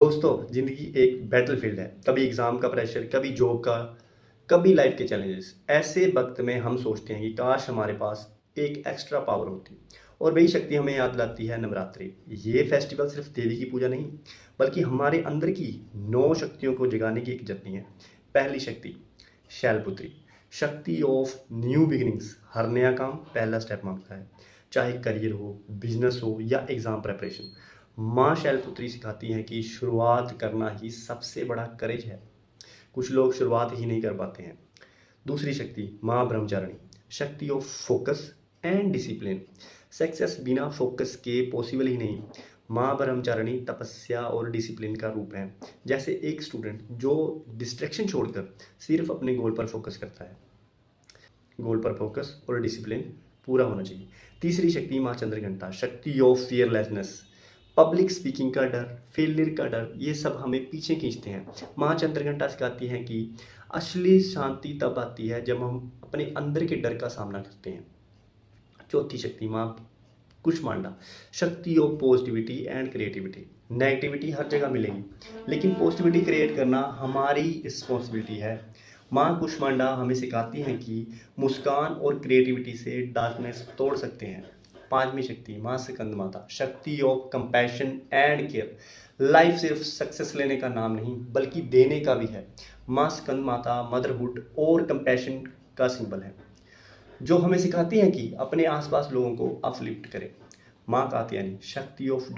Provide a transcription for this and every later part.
दोस्तों, ज़िंदगी एक बैटलफ़ील्ड है। कभी एग्ज़ाम का प्रेशर, कभी जॉब का, कभी लाइफ़ के चैलेंजेस। ऐसे वक़्त में हम सोचते हैं कि काश हमारे पास एक एक्स्ट्रा पावर होती और वही शक्ति हमें याद दिलाती है नवरात्रि। ये फेस्टिवल सिर्फ़ देवी की पूजा नहीं, बल्कि हमारे अंदर की 9 शक्तियों को जगाने की एक जर्नी है। पहली शक्ति, शैलपुत्री, शक्ति ऑफ न्यू बिगिनिंग्स। हर नया काम पहला स्टेप माँगता है, चाहे करियर हो, बिज़नेस हो या एग्ज़ाम प्रिपरेशन। माँ शैलपुत्री सिखाती हैं कि शुरुआत करना ही सबसे बड़ा करेज है। कुछ लोग शुरुआत ही नहीं कर पाते हैं। दूसरी शक्ति, माँ ब्रह्मचारिणी, शक्ति of focus and discipline. Success बिना फोकस के पॉसिबल ही नहीं। माँ ब्रह्मचारिणी तपस्या और डिसिप्लिन का रूप है। जैसे एक स्टूडेंट जो डिस्ट्रैक्शन छोड़कर सिर्फ अपने गोल पर फोकस करता है। गोल पर फोकस और डिसिप्लिन पूरा होना चाहिए। तीसरी शक्ति, माँ चंद्रघंटा, शक्ति ऑफ फियरलेसनेस। पब्लिक स्पीकिंग का डर, फेलियर का डर, ये सब हमें पीछे खींचते हैं। माँ चंद्रघंटा सिखाती हैं कि असली शांति तब आती है जब हम अपने अंदर के डर का सामना करते हैं। चौथी शक्ति, माँ Kushmanda, shakti of positivity and creativity. Negativity हर जगह मिलेगी, लेकिन पॉजिटिविटी क्रिएट करना हमारी रिस्पॉन्सिबिलिटी है। माँ कुष्मांडा हमें सिखाती हैं कि मुस्कान और क्रिएटिविटी से डार्कनेस तोड़ सकते हैं। पांचवी शक्ति, माँ स्कंद माता, शक्ति of compassion and care. Life सिर्फ सक्सेस लेने का नाम नहीं, बल्कि देने का भी है। माँ स्कंद माता मदरहुड और कंपैशन का सिंबल है, जो हमें सिखाती हैं कि अपने आसपास लोगों को अपलिफ्ट करें। माँ कात्यायनी, शक्ति of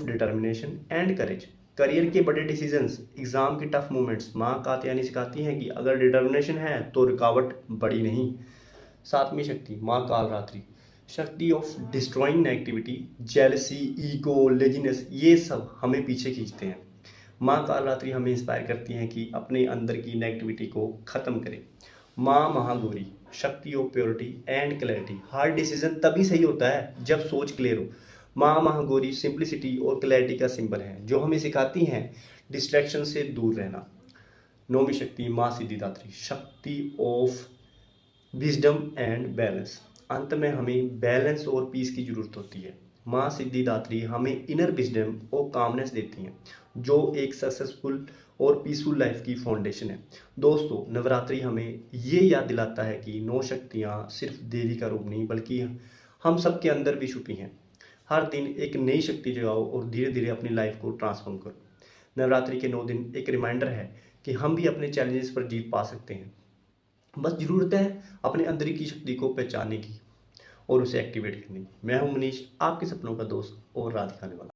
determination and courage. Career के बड़े डिसीजंस, एग्जाम के टफ मोमेंट्स, माँ कात्यायनी सिखाती हैं कि अगर डिटर्मिनेशन है तो रुकावट बड़ी नहीं। सातवीं शक्ति, माँ कालरात्रि, शक्ति of destroying negativity, jealousy, ego, laziness, ये सब हमें पीछे खींचते हैं। माँ कालरात्रि हमें इंस्पायर करती हैं कि अपने अंदर की नेगेटिविटी को ख़त्म करें। माँ महागौरी, शक्ति of purity and clarity. Her decision तभी सही होता है जब सोच क्लियर हो। माँ महागौरी सिंप्लिसिटी और क्लैरिटी का सिंबल है, जो हमें सिखाती हैं डिस्ट्रैक्शन से दूर रहना। नौवीं शक्ति, माँ सिद्धिदात्री, शक्ति ऑफ विजडम एंड बैलेंस। अंत में हमें बैलेंस और पीस की ज़रूरत होती है। माँ सिद्धिदात्री हमें इनर विजडम और कामनेस देती हैं, जो एक सक्सेसफुल और पीसफुल लाइफ की फाउंडेशन है। दोस्तों, नवरात्रि हमें ये याद दिलाता है कि 9 शक्तियाँ सिर्फ देवी का रूप नहीं, बल्कि हम सबके अंदर भी छुपी हैं। हर दिन एक नई शक्ति जगाओ और धीरे धीरे अपनी लाइफ को ट्रांसफॉर्म करो। नवरात्रि के 9 दिन एक रिमाइंडर है कि हम भी अपने चैलेंजेस पर जीत पा सकते हैं। बस ज़रूरत है अपने अंदर की शक्ति को पहचानने की और उसे एक्टिवेट करने की। मैं हूं मनीष, आपके सपनों का दोस्त और राह दिखाने वाला।